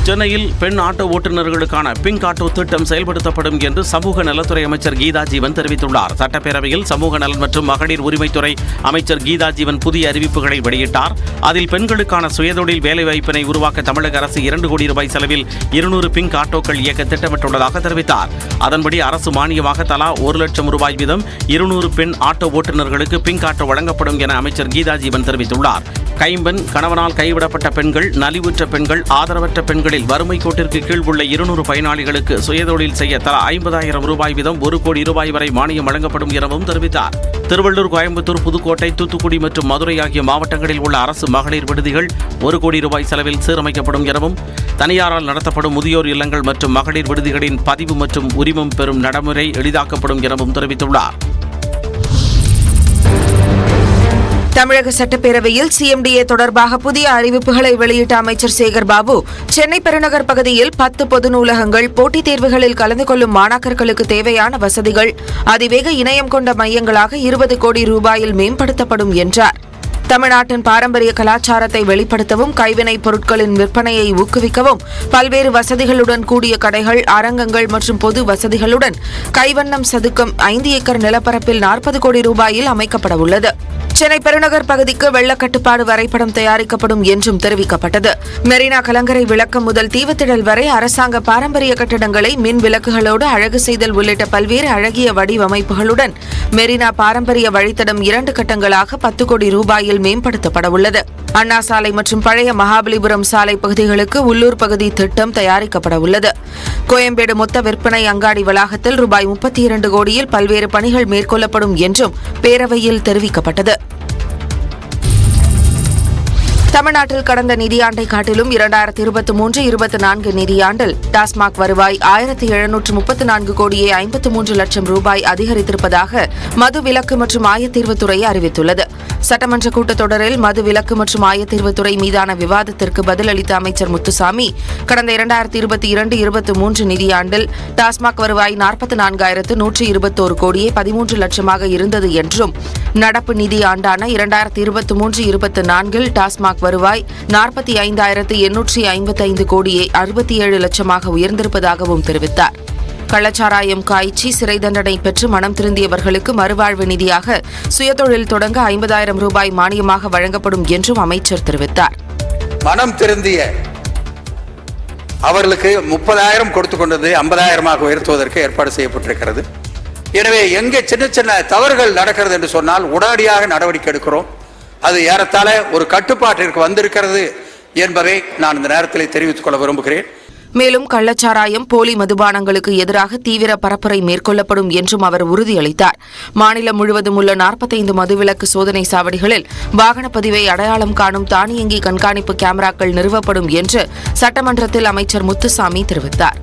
சென்னையில் பெண் auto ஓட்டுநர்களுக்கான pink auto திட்டம் செயல்படுத்தப்படும் என்று சமூக நலத்துறை அமைச்சர் கீதா ஜீவன் தெரிவித்துள்ளார். சட்டப்பேரவையில் சமூக நலன் மற்றும் மகளிர் உரிமைத்துறை அமைச்சர் கீதா ஜீவன் புதிய அறிவிப்புகளை வெளியிட்டார். அதில் பெண்களுக்கான சுயதொழில் வேலைவாய்ப்பினை உருவாக்க தமிழக அரசு 2 கோடி ரூபாய் செலவில் 200 பிங்க் ஆட்டோக்கள் இயக்க திட்டமிட்டுள்ளதாக தெரிவித்தார். அதன்படி அரசு மானியமாக தலா 1 லட்சம் ரூபாய் வீதம் 200 பெண் ஆட்டோ ஓட்டுநர்களுக்கு பிங்க் ஆட்டோ வழங்கப்படும் என அமைச்சர் கீதா ஜீவன் தெரிவித்துள்ளார். கைம்பெண், கணவனால் கைவிடப்பட்ட பெண்கள், நலிவுற்ற பெண்கள், ஆதரவற்ற பெண்களில் வறுமை கோட்டிற்கு கீழ் உள்ள 200 பயனாளிகளுக்கு சுயதொழில் செய்ய தலா 50,000 ரூபாய் வீதம் 1 கோடி ரூபாய் வரை மானியம் வழங்கப்படும் எனவும் தெரிவித்தார். திருவள்ளூர், கோயம்புத்தூர், புதுக்கோட்டை, தூத்துக்குடி மற்றும் மதுரை ஆகிய மாவட்டங்களில் உள்ள அரசு மகளிர் விடுதிகள் 1 கோடி ரூபாய் செலவில் சீரமைக்கப்படும் எனவும், தனியாரால் நடத்தப்படும் முதியோர் இல்லங்கள் மற்றும் மகளிர் விடுதிகளின் பதிவு மற்றும் உரிமம் பெறும் நடைமுறை எளிதாக்கப்படும் எனவும் தெரிவித்துள்ளார். தமிழக சட்டப்பேரவையில் சிஎம்டிஏ தொடர்பாக புதிய அறிவிப்புகளை வெளியிட்ட அமைச்சர் சேகர்பாபு, சென்னை பெருநகர் பகுதியில் 10 பொது நூலகங்கள், போட்டித் தேர்வுகளில் கலந்து கொள்ளும் மாணாக்கர்களுக்கு தேவையான வசதிகள் அதிவேக இணையம் கொண்ட மையங்களாக 20 கோடி ரூபாயில் மேம்படுத்தப்படும் என்றார். தமிழ்நாட்டின் பாரம்பரிய கலாச்சாரத்தை வெளிப்படுத்தவும், கைவினைப் பொருட்களின் விற்பனையை ஊக்குவிக்கவும் பல்வேறு வசதிகளுடன் கூடிய கடைகள், அரங்கங்கள் மற்றும் பொது வசதிகளுடன் கைவண்ணம் சதுக்கம் 5 ஏக்கர் நிலப்பரப்பில் 40 கோடி ரூபாயில் அமைக்கப்பட உள்ளது. சென்னை பெருநகர் பகுதிக்கு வெள்ள கட்டுப்பாடு வரைபடம் தயாரிக்கப்படும் என்றும் தெரிவிக்கப்பட்டது. மெரினா கலங்கரை விளக்கம் முதல் தீவுத்திடல் வரை அரசாங்க பாரம்பரிய கட்டடங்களை மின் விளக்குகளோடு அழகு செய்தல் உள்ளிட்ட பல்வேறு அழகிய வடிவமைப்புகளுடன் மெரினா பாரம்பரிய வழித்தடம் 2 கட்டங்களாக 10 கோடி ரூபாயில் மேம்படுத்தப்பட உள்ளது. அண்ணா சாலை மற்றும் பழைய மகாபலிபுரம் சாலை பகுதிகளுக்கு உள்ளூர் பகுதி திட்டம் தயாரிக்கப்பட உள்ளது. கோயம்பேடு மொத்த விற்பனை அங்காடி வளாகத்தில் ரூபாய் 32 கோடியில் பல்வேறு பணிகள் மேற்கொள்ளப்படும் என்றும் பேரவையில் தெரிவிக்கப்பட்டது. தமிழ்நாட்டில் கடந்த நிதியாண்டை காட்டிலும் 2023-24 நிதியாண்டில் டாஸ்மாக் வருவாய் 1734 கோடியே 53 லட்சம் ரூபாய் அதிகரித்திருப்பதாக மது விலக்கு மற்றும் ஆயத்தீர்வுத்துறை அறிவித்துள்ளது. சட்டமன்ற கூட்டத்தொடரில் மது விலக்கு மற்றும் ஆயத்தீர்வுத்துறை மீதான விவாதத்திற்கு பதிலளித்த அமைச்சர் முத்துசாமி, கடந்த 2022-23 நிதியாண்டில் டாஸ்மாக் வருவாய் 44,121 கோடியே 13 லட்சமாக இருந்தது என்றும், நடப்பு நிதியாண்டான 2023-24 டாஸ்மாக் வருவாய் 45,855 கோடியே 67 லட்சமாக உயர்ந்திருப்பதாகவும் தெரிவித்தார். கள்ளச்சாராயம் காய்ச்சி சிறை தண்டனை பெற்று மனம் திருந்தியவர்களுக்கு மறுவாழ்வு நிதியாக சுயதொழில் தொடங்க 50,000 ரூபாய் மானியமாக வழங்கப்படும் என்றும் அமைச்சர் தெரிவித்தார். மனம் திருந்திய அவர்களுக்கு 30,000 கொடுத்து கொண்டது 50,000 உயர்த்துவதற்கு ஏற்பாடு செய்யப்பட்டிருக்கிறது. எனவே எங்கே சின்ன சின்ன தவறுகள் நடக்கிறது என்று சொன்னால் உடனடியாக நடவடிக்கை எடுக்கிறோம். அது ஏறத்தாழ ஒரு கட்டுப்பாட்டிற்கு வந்திருக்கிறது என்பதை நான் இந்த நேரத்தில் தெரிவித்துக் கொள்ள விரும்புகிறேன். மேலும் கள்ளச்சாராயம், போலி மதுபானங்களுக்கு எதிராக தீவிர பரப்புரை மேற்கொள்ளப்படும் என்றும் அவர் உறுதியளித்தார். மாநிலம் முழுவதும் உள்ள 45 மதுவிலக்கு சோதனை சாவடிகளில் வாகனப்பதிவை அடையாளம் காணும் தானியங்கி கண்காணிப்பு கேமராக்கள் நிறுவப்படும் என்று சட்டமன்றத்தில் அமைச்சர் முத்துசாமி தெரிவித்தார்.